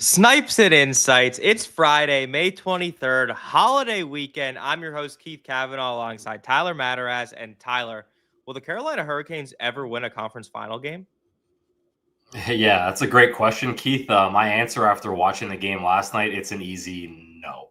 Snipes and Insights. It's Friday, May 23rd, holiday weekend. I'm your host, Keith Kavanaugh, alongside Tyler Madarasz. And Tyler, will the Carolina Hurricanes ever win a conference final game? Yeah, that's a great question, Keith. My answer after watching the game last night, it's an easy no.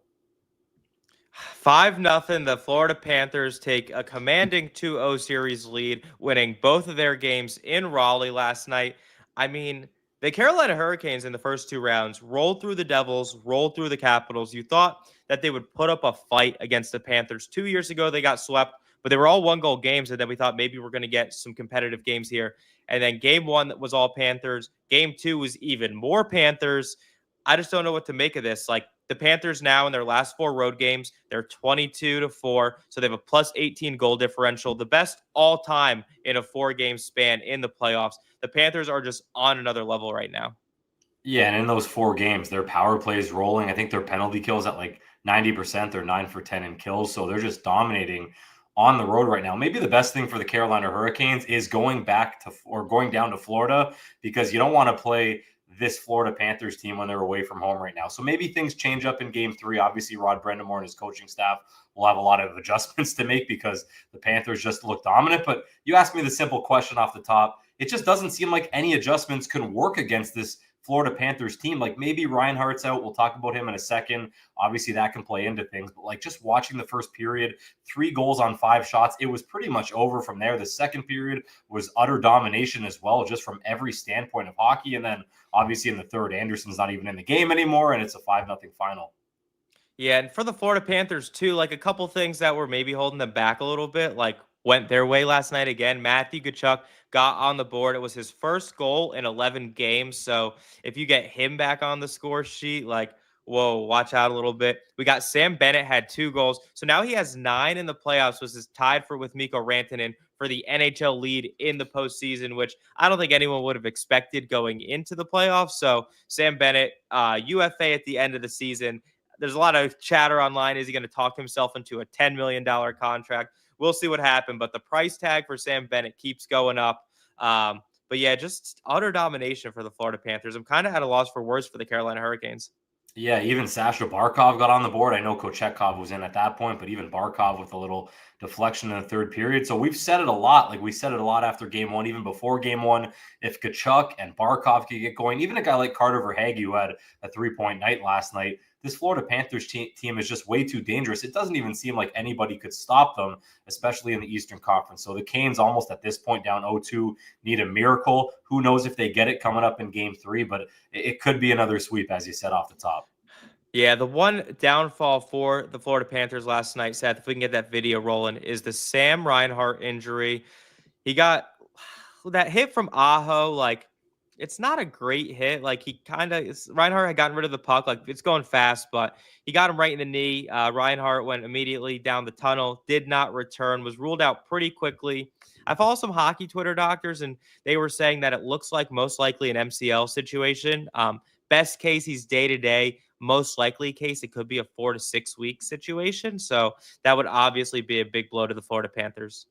5-0. The Florida Panthers take a commanding 2-0 series lead, winning both of their games in Raleigh last night. I mean, the Carolina Hurricanes in the first two rounds rolled through the Devils, rolled through the Capitals. You thought that they would put up a fight against the Panthers. 2 years ago, they got swept, but they were all one-goal games, and then we thought maybe we're going to get some competitive games here. And then game one was all Panthers. Game two was even more Panthers. I just don't know what to make of this. Like, the Panthers now in their last four road games, they're 22-4, so they have a plus 18 goal differential, the best all time in a 4-game span in the playoffs. The Panthers are just on another level right now. Yeah, and in those four games, their power play is rolling. I think their penalty kills at like 90%. They're 9 for 10 in kills, so they're just dominating on the road right now. Maybe the best thing for the Carolina Hurricanes is going down to Florida, because you don't want to play this Florida Panthers team when they're away from home right now. So maybe things change up in game three. Obviously, Rod Brind'Amour and his coaching staff will have a lot of adjustments to make because the Panthers just look dominant. But you asked me the simple question off the top. It just doesn't seem like any adjustments can work against this Florida Panthers team. Like, maybe Reinhart's out. We'll talk about him in a second. Obviously, that can play into things. But like, just watching the first period, 3 goals on 5 shots, it was pretty much over from there. The second period was utter domination as well, just from every standpoint of hockey. And then obviously in the third, Anderson's not even in the game anymore, and it's a 5-0 final. Yeah, and for the Florida Panthers too, like a couple things that were maybe holding them back a little bit, like went their way last night again. Matthew Tkachuk got on the board. It was his first goal in 11 games. So if you get him back on the score sheet, like, whoa, watch out a little bit. We got Sam Bennett had 2 goals. So now he has 9 in the playoffs, which is tied with Mikko Rantanen for the NHL lead in the postseason, which I don't think anyone would have expected going into the playoffs. So Sam Bennett, UFA at the end of the season. There's a lot of chatter online. Is he going to talk himself into a $10 million contract? We'll see what happens. But the price tag for Sam Bennett keeps going up. But yeah, just utter domination for the Florida Panthers. I'm kind of at a loss for words for the Carolina Hurricanes. Yeah, even Sasha Barkov got on the board. I know Kochetkov was in at that point, but even Barkov with a little deflection in the third period. So we've said it a lot. Like, we said it a lot after game one, even before game one. If Tkachuk and Barkov could get going, even a guy like Carter Verhaeghe, who had a 3-point night last night, this Florida Panthers team is just way too dangerous. It doesn't even seem like anybody could stop them, especially in the Eastern Conference. So the Canes, almost at this point down 0-2, need a miracle. Who knows if they get it coming up in game 3, but it could be another sweep, as you said off the top. Yeah, the one downfall for the Florida Panthers last night, Seth, if we can get that video rolling, is the Sam Reinhart injury. He got that hit from Aho. Like, it's not a great hit. Like, he kind of, Reinhart had gotten rid of the puck. Like, it's going fast, but he got him right in the knee. Reinhart went immediately down the tunnel, did not return, was ruled out pretty quickly. I follow some hockey Twitter doctors, and they were saying that it looks like most likely an MCL situation. Best case, he's day to day. Most likely case, it could be a 4 to 6 week situation. So that would obviously be a big blow to the Florida Panthers.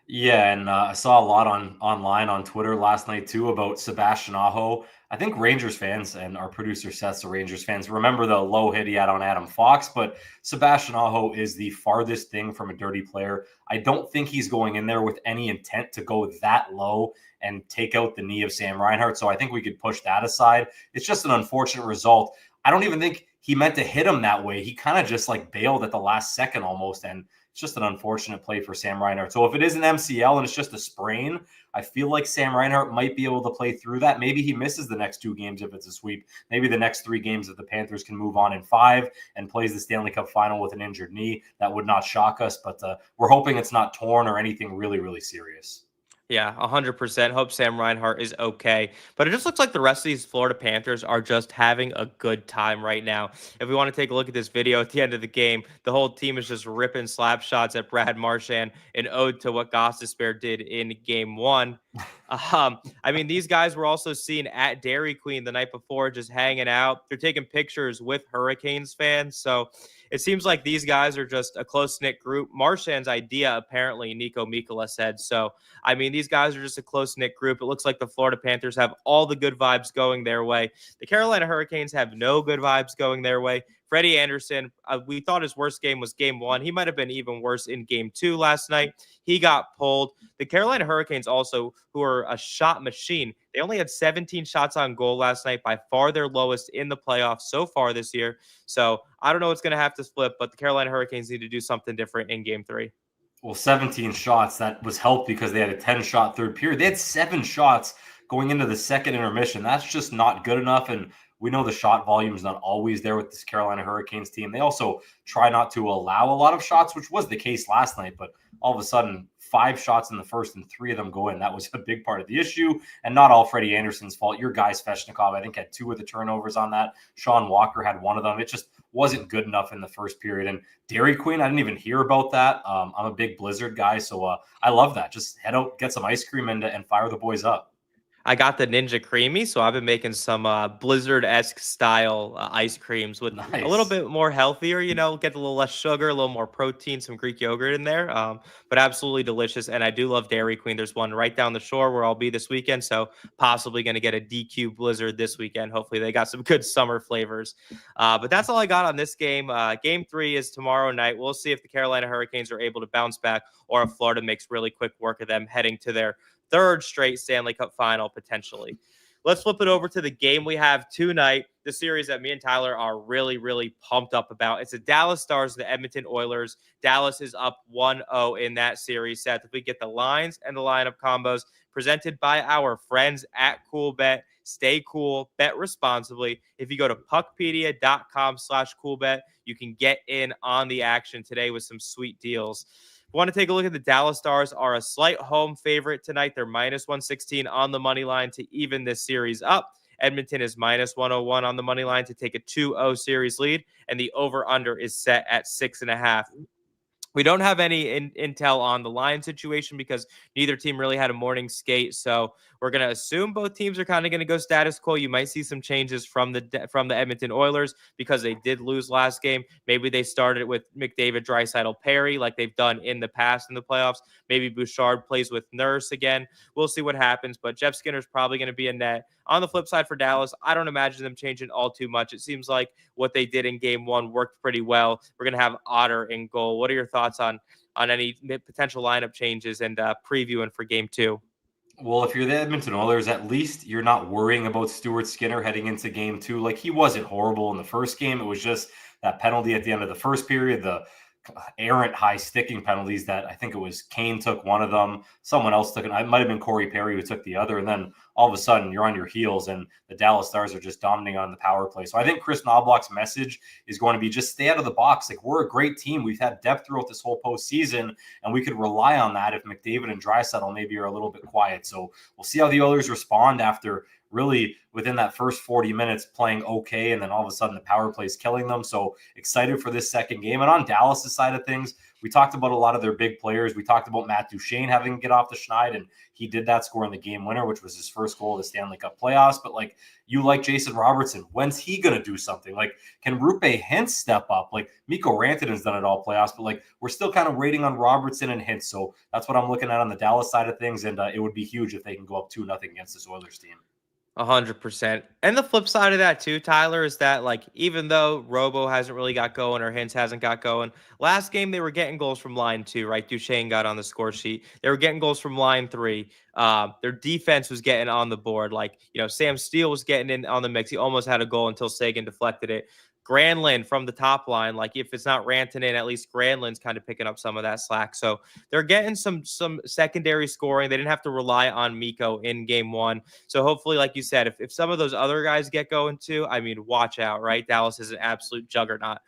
Yeah, and I saw a lot online on Twitter last night too about Sebastian Aho. I think Rangers fans, and our producer Seth's a Rangers fans, remember the low hit he had on Adam Fox, but Sebastian Aho is the farthest thing from a dirty player. I don't think he's going in there with any intent to go that low and take out the knee of Sam Reinhart, so I think we could push that aside. It's just an unfortunate result. I don't even think he meant to hit him that way. He kind of just like bailed at the last second almost, and it's just an unfortunate play for Sam Reinhart. So if it is an MCL and it's just a sprain, I feel like Sam Reinhart might be able to play through that. Maybe he misses the next 2 games if it's a sweep. Maybe the next 3 games if the Panthers can move on in 5 and plays the Stanley Cup final with an injured knee. That would not shock us, but we're hoping it's not torn or anything really, really serious. Yeah, 100%. Hope Sam Reinhart is okay. But it just looks like the rest of these Florida Panthers are just having a good time right now. If we want to take a look at this video at the end of the game, the whole team is just ripping slap shots at Brad Marchand, an ode to what Gostisbehere did in game 1. I mean, these guys were also seen at Dairy Queen the night before, just hanging out. They're taking pictures with Hurricanes fans. So it seems like these guys are just a close-knit group. Marchand's idea, apparently, Nico Mikkola said. So, I mean, these guys are just a close-knit group. It looks like the Florida Panthers have all the good vibes going their way. The Carolina Hurricanes have no good vibes going their way. Freddie Anderson, we thought his worst game was game 1. He might have been even worse in game 2 last night. He got pulled. The Carolina Hurricanes also, who are a shot machine, they only had 17 shots on goal last night, by far their lowest in the playoffs so far this year. So I don't know what's going to have to flip, but the Carolina Hurricanes need to do something different in game 3. Well, 17 shots, that was helped because they had a 10-shot third period. They had 7 shots going into the second intermission. That's just not good enough. And we know the shot volume is not always there with this Carolina Hurricanes team. They also try not to allow a lot of shots, which was the case last night. But all of a sudden, 5 shots in the first and 3 of them go in. That was a big part of the issue, and not all Freddie Anderson's fault. Your guy, Svechnikov, I think, had 2 of the turnovers on that. Sean Walker had 1 of them. It just wasn't good enough in the first period. And Dairy Queen, I didn't even hear about that. I'm a big Blizzard guy, so I love that. Just head out, get some ice cream, and fire the boys up. I got the Ninja Creamy, so I've been making some Blizzard-esque style ice creams with a little bit more healthier, get a little less sugar, a little more protein, some Greek yogurt in there, but absolutely delicious. And I do love Dairy Queen. There's one right down the shore where I'll be this weekend, so possibly going to get a DQ Blizzard this weekend. Hopefully they got some good summer flavors. But that's all I got on this game. Game 3 is tomorrow night. We'll see if the Carolina Hurricanes are able to bounce back or if Florida makes really quick work of them heading to their 3rd straight Stanley Cup final, potentially. Let's flip it over to the game we have tonight, the series that me and Tyler are really, really pumped up about. It's the Dallas Stars, the Edmonton Oilers. Dallas is up 1-0 in that series. Seth, if we get the lines and the lineup combos presented by our friends at CoolBet. Stay cool, bet responsibly. If you go to puckpedia.com/coolbet, you can get in on the action today with some sweet deals. If you want to take a look at the Dallas Stars, are a slight home favorite tonight. They're -116 on the money line to even this series up. Edmonton is -101 on the money line to take a 2-0 series lead, and the over-under is set at 6.5. We don't have any intel on the line situation because neither team really had a morning skate. So we're going to assume both teams are kind of going to go status quo. You might see some changes from the Edmonton Oilers because they did lose last game. Maybe they started with McDavid, Draisaitl, Perry like they've done in the past in the playoffs. Maybe Bouchard plays with Nurse again. We'll see what happens, but Jeff Skinner's probably going to be in net. On the flip side for Dallas, I don't imagine them changing all too much. It seems like what they did in game 1 worked pretty well. We're going to have Otter in goal. What are your thoughts on any potential lineup changes and previewing for game 2? Well, if you're the Edmonton Oilers, at least you're not worrying about Stuart Skinner heading into game 2. Like, he wasn't horrible in the first game. It was just that penalty at the end of the first period, the errant high sticking penalties that I think it was Kane took one of them. Someone else took it. It might have been Corey Perry who took the other. And then all of a sudden you're on your heels and the Dallas Stars are just dominating on the power play. So I think Chris Knobloch's message is going to be just stay out of the box. Like, we're a great team. We've had depth throughout this whole postseason, and we could rely on that if McDavid and Draisaitl maybe are a little bit quiet. So we'll see how the Oilers respond after really within that first 40 minutes playing okay, and then all of a sudden the power play is killing them. So excited for this second game. And on Dallas' side of things, we talked about a lot of their big players. We talked about Matt Duchene having to get off the schneid, and he did that, scoring the game winner, which was his first goal of the Stanley Cup playoffs. But like, you like Jason Robertson. When's he going to do something? Like, can Rupe Hintz step up? Like, Mikko Rantanen's done it all playoffs, but like, we're still kind of waiting on Robertson and Hintz. So that's what I'm looking at on the Dallas side of things. And it would be huge if they can go up 2-0 against this Oilers team. 100%. And the flip side of that too, Tyler, is that like, even though Robo hasn't really got going or Hintz hasn't got going, last game they were getting goals from line 2, right? Duchene got on the score sheet. They were getting goals from line 3. Their defense was getting on the board. Like, Sam Steele was getting in on the mix. He almost had a goal until Sagan deflected it. Granlund from the top line, like, if it's not Rantanen, at least Granlund's kind of picking up some of that slack. So they're getting some secondary scoring. They didn't have to rely on Mikko in game 1. So hopefully, like you said, if some of those other guys get going too, I mean, watch out, right? Dallas is an absolute juggernaut.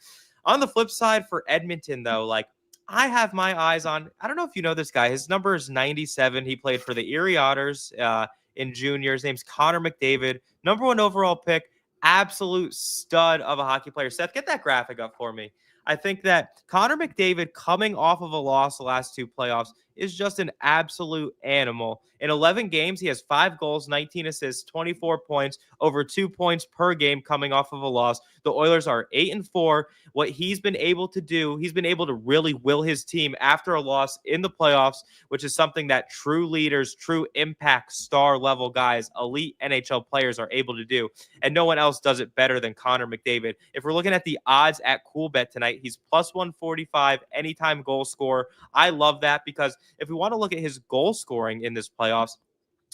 On the flip side for Edmonton, though, like, I have my eyes on, I don't know if you know this guy. His number is 97. He played for the Erie Otters in junior. His name's Connor McDavid, number 1 overall pick. Absolute stud of a hockey player. Seth, get that graphic up for me. I think that Connor McDavid, coming off of a loss the last 2 playoffs, is just an absolute animal. In 11 games, he has 5 goals, 19 assists, 24 points, over 2 points per game coming off of a loss. The Oilers are 8-4. What he's been able to do, he's been able to really will his team after a loss in the playoffs, which is something that true leaders, true impact star level guys, elite NHL players are able to do. And no one else does it better than Connor McDavid. If we're looking at the odds at CoolBet tonight, he's plus 145 anytime goal scorer. I love that because if we want to look at his goal scoring in this playoffs,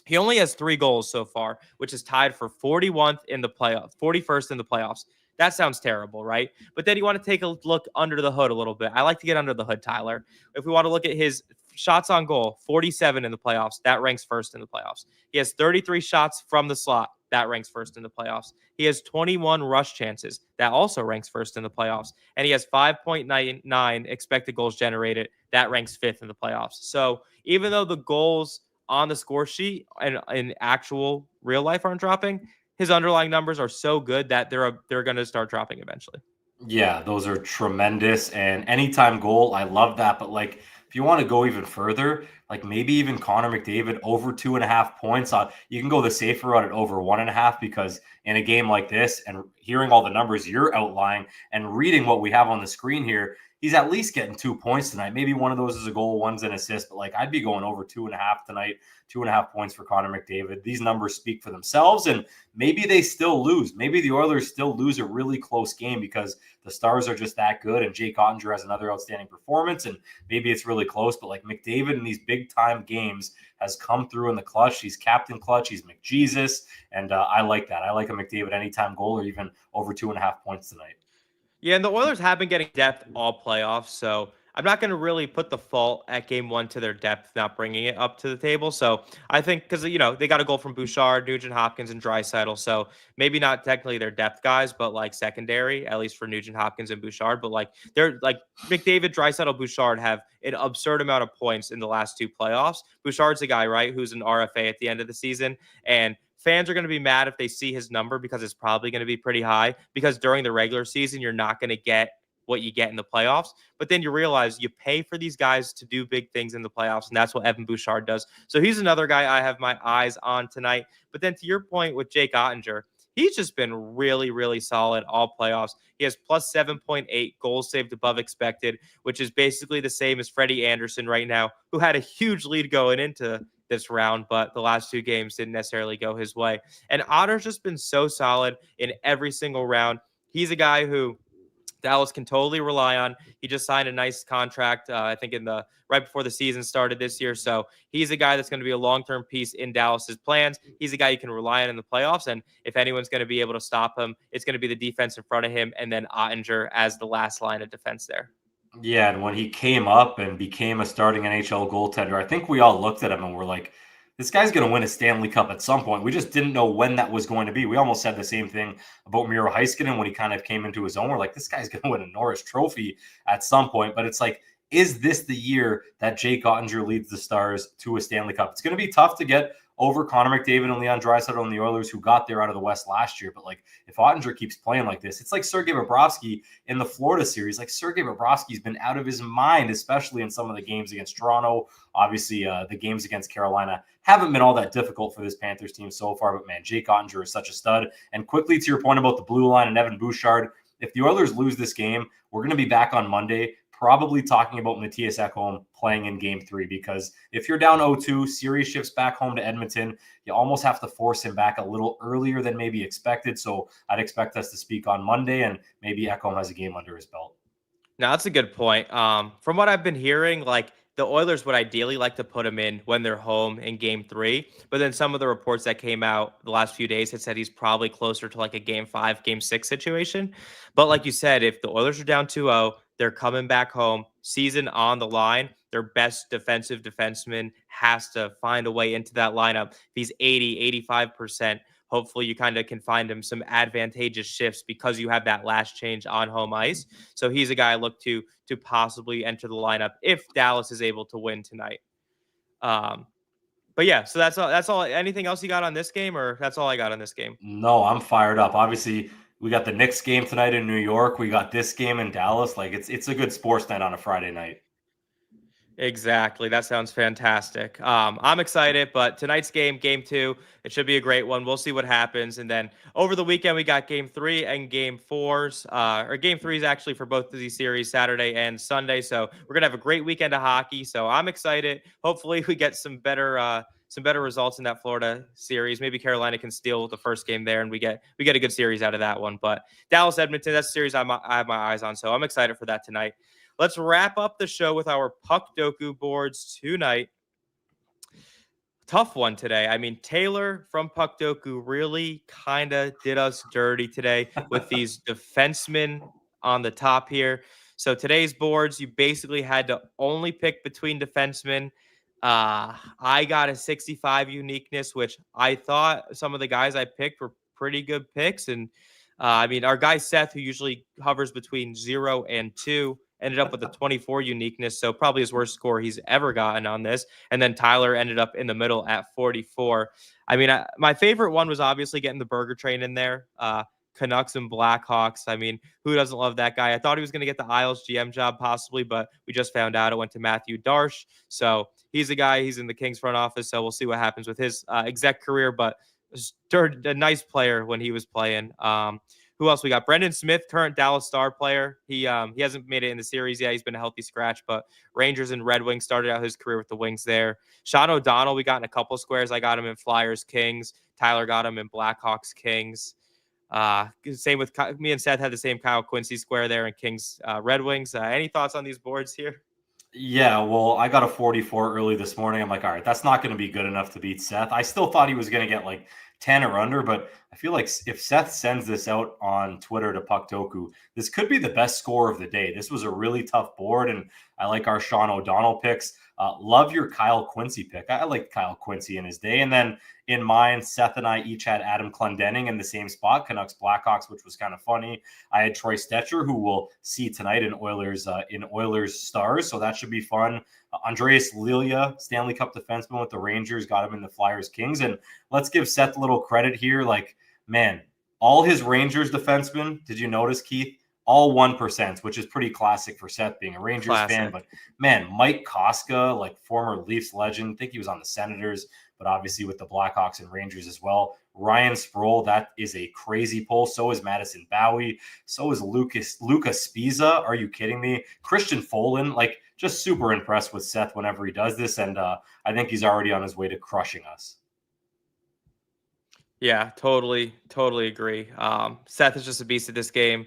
he only has 3 goals so far, which is tied for 41st in the playoffs, 41st in the playoffs. That sounds terrible, right? But then you want to take a look under the hood a little bit. I like to get under the hood, Tyler. If we want to look at his shots on goal, 47 in the playoffs. That ranks first in the playoffs. He has 33 shots from the slot. That ranks first in the playoffs. He has 21 rush chances. That also ranks first in the playoffs. And he has 5.99 expected goals generated. That ranks fifth in the playoffs. So even though the goals on the score sheet and in actual real life aren't dropping, his underlying numbers are so good that they're going to start dropping eventually. Yeah, those are tremendous. And anytime goal, I love that. But like, if you want to go even further, like maybe even Connor McDavid over 2.5 points. You can go the safer route at over 1.5 because in a game like this and hearing all the numbers you're outlining and reading what we have on the screen here, he's at least getting 2 points tonight. Maybe one of those is a goal, one's an assist, but like I'd be going over 2.5 tonight, 2.5 points for Connor McDavid. These numbers speak for themselves, and maybe they still lose. Maybe the Oilers still lose a really close game because the Stars are just that good, and Jake Ottinger has another outstanding performance, and maybe it's really close. But like McDavid in these big time games has come through in the clutch. He's captain clutch. He's McJesus, and I like that. I like a McDavid anytime goal or even over 2.5 points tonight. Yeah, and the Oilers have been getting depth all playoffs, so I'm not going to really put the fault at game one to their depth not bringing it up to the table. So I think because, they got a goal from Bouchard, Nugent Hopkins, and Draisaitl. So maybe not technically their depth guys, but like secondary, at least for Nugent Hopkins and Bouchard. But like they're like McDavid, Draisaitl, Bouchard have an absurd amount of points in the last 2 playoffs. Bouchard's a guy, right, who's an RFA at the end of the season. And fans are going to be mad if they see his number because it's probably going to be pretty high because during the regular season, you're not going to get what you get in the playoffs. But then you realize you pay for these guys to do big things in the playoffs, and that's what Evan Bouchard does. So he's another guy I have my eyes on tonight. But then to your point with Jake Ottinger, he's just been really, really solid all playoffs. He has plus 7.8 goals saved above expected, which is basically the same as Freddie Anderson right now, who had a huge lead going into this round, but the last 2 games didn't necessarily go his way. And Otter's just been so solid in every single round. He's a guy who Dallas can totally rely on. He just signed a nice contract, I think right before the season started this year. So he's a guy that's going to be a long-term piece in Dallas's plans. He's a guy you can rely on in the playoffs. And if anyone's going to be able to stop him, it's going to be the defense in front of him and then Ottinger as the last line of defense there. Yeah, and when he came up and became a starting NHL goaltender, I think we all looked at him and were like, this guy's going to win a Stanley Cup at some point. We just didn't know when that was going to be. We almost said the same thing about Miro Heiskanen when he kind of came into his own. We're like, this guy's going to win a Norris Trophy at some point. But it's like, is this the year that Jake Ottinger leads the Stars to a Stanley Cup? It's going to be tough to get over Connor McDavid and Leon Draisaitl and the Oilers who got there out of the West last year. But like, if Ottinger keeps playing like this, it's like Sergei Bobrovsky in the Florida series. Like Sergei Bobrovsky's been out of his mind, especially in some of the games against Toronto. Obviously, the games against Carolina haven't been all that difficult for this Panthers team so far. But man, Jake Ottinger is such a stud. And quickly to your point about the blue line and Evan Bouchard, if the Oilers lose this game, we're going to be back on Monday probably talking about Matthias Ekholm playing in game 3, because if you're down 0-2, series shifts back home to Edmonton, you almost have to force him back a little earlier than maybe expected. So I'd expect us to speak on Monday, and maybe Ekholm has a game under his belt. Now, that's a good point. From what I've been hearing, like the Oilers would ideally like to put him in when they're home in game 3. But then some of the reports that came out the last few days had said he's probably closer to like a game 5, game 6 situation. But like you said, if the Oilers are down 2-0, they're coming back home, season on the line. Their best defensive defenseman has to find a way into that lineup. If he's 80, 85%, hopefully you kind of can find him some advantageous shifts because you have that last change on home ice. So he's a guy I look to possibly enter the lineup if Dallas is able to win tonight. But yeah, so that's all. That's all. Anything else you got on this game, or that's all I got on this game? No, I'm fired up. Obviously, we got the Knicks game tonight in New York. We got this game in Dallas. Like it's a good sports night on a Friday night. Exactly. That sounds fantastic. I'm excited, but tonight's game, game 2, it should be a great one. We'll see what happens. And then over the weekend, we got game 3 and game 4s, or game 3 is actually for both of these series, Saturday and Sunday. So we're going to have a great weekend of hockey. So I'm excited. Hopefully we get some better results in that Florida series. Maybe Carolina can steal the first game there and we get a good series out of that one. But Dallas Edmonton, that's a series I have my eyes on. So I'm excited for that tonight. Let's wrap up the show with our Puck Doku boards tonight. Tough one today. I mean, Taylor from Puck Doku really kind of did us dirty today with these defensemen on the top here. So today's boards, you basically had to only pick between defensemen. I got a 65 uniqueness, which I thought some of the guys I picked were pretty good picks. And I mean, our guy Seth, who usually hovers between 0 and 2, ended up with a 24 uniqueness, so probably his worst score he's ever gotten on this. And then Tyler ended up in the middle at 44. I mean, my favorite one was obviously getting the burger train in there. Canucks and Blackhawks. I mean, who doesn't love that guy? I thought he was going to get the Isles GM job possibly, but we just found out it went to Matthew Darsh. So he's a guy, he's in the Kings front office, so we'll see what happens with his exec career, but a nice player when he was playing. Who else we got? Brendan Smith, current Dallas Star player. He hasn't made it in the series yet. He's been a healthy scratch, but Rangers and Red Wings started out his career with the Wings there. Sean O'Donnell, we got in a couple squares. I got him in Flyers Kings. Tyler got him in Blackhawks Kings. Same with me and Seth had the same Kyle Quincy square there in Kings Red Wings. Any thoughts on these boards here? Yeah, well, I got a 44 early this morning. I'm like, all right, that's not going to be good enough to beat Seth. I still thought he was going to get like 10 or under, but I feel like if Seth sends this out on Twitter to PuckDoku, this could be the best score of the day. This was a really tough board, and I like our Sean O'Donnell picks. Love your Kyle Quincy pick. I like Kyle Quincy in his day. And then in mine, Seth and I each had Adam Clendenning in the same spot, Canucks Blackhawks, which was kind of funny. I had Troy Stetcher, who we'll see tonight in Oilers Stars, so that should be fun. Andreas Lilia, Stanley Cup defenseman with the Rangers, got him in the Flyers Kings. And let's give Seth a little credit here. Like, man, all his Rangers defensemen, did you notice, Keith? All 1%, which is pretty classic for Seth being a Rangers fan. But man, Mike Koska, like former Leafs legend, I think he was on the Senators, but obviously with the Blackhawks and Rangers as well. Ryan Sproul, that is a crazy pull. So is Madison Bowie. So is Luca Spiza. Are you kidding me? Christian Folan, like just super impressed with Seth whenever he does this. And I think he's already on his way to crushing us. Yeah, totally agree. Seth is just a beast at this game.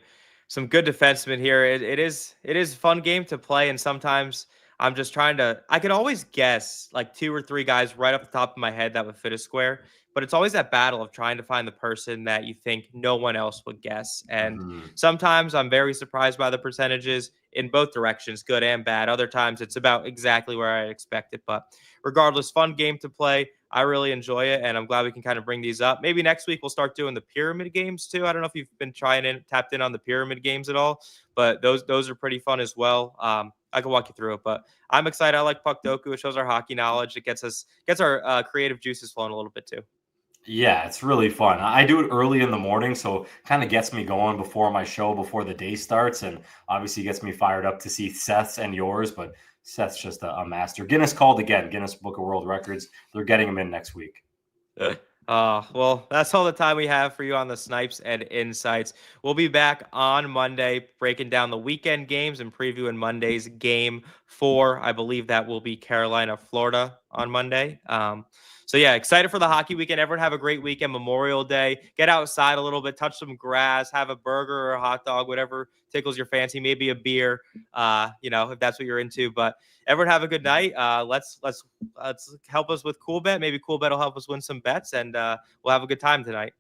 Some good defensemen here. It is a fun game to play, and sometimes I'm just I could always guess like 2 or 3 guys right off the top of my head that would fit a square, but it's always that battle of trying to find the person that you think no one else would guess. And sometimes I'm very surprised by the percentages in both directions, good and bad. Other times it's about exactly where I expect it. But regardless, fun game to play. I really enjoy it, and I'm glad we can kind of bring these up. Maybe next week we'll start doing the pyramid games too. I don't know if you've been tapped in on the pyramid games at all, but those are pretty fun as well. I can walk you through it, but I'm excited. I like Puck Doku. It shows our hockey knowledge. It gets our creative juices flowing a little bit too. Yeah, it's really fun. I do it early in the morning, so kind of gets me going before my show, before the day starts, and obviously gets me fired up to see Seth's and yours, but Seth's just a master. Guinness called again, Guinness Book of World Records. They're getting him in next week. Well, that's all the time we have for you on the Snipes and Insights. We'll be back on Monday breaking down the weekend games and previewing Monday's game 4. I believe that will be Carolina, Florida on Monday. So yeah, excited for the hockey weekend. Everyone have a great weekend. Memorial Day. Get outside a little bit, touch some grass, have a burger or a hot dog, whatever tickles your fancy. Maybe a beer, if that's what you're into. But everyone have a good night. Let's help us with Cool Bet. Maybe Cool Bet will help us win some bets, and we'll have a good time tonight.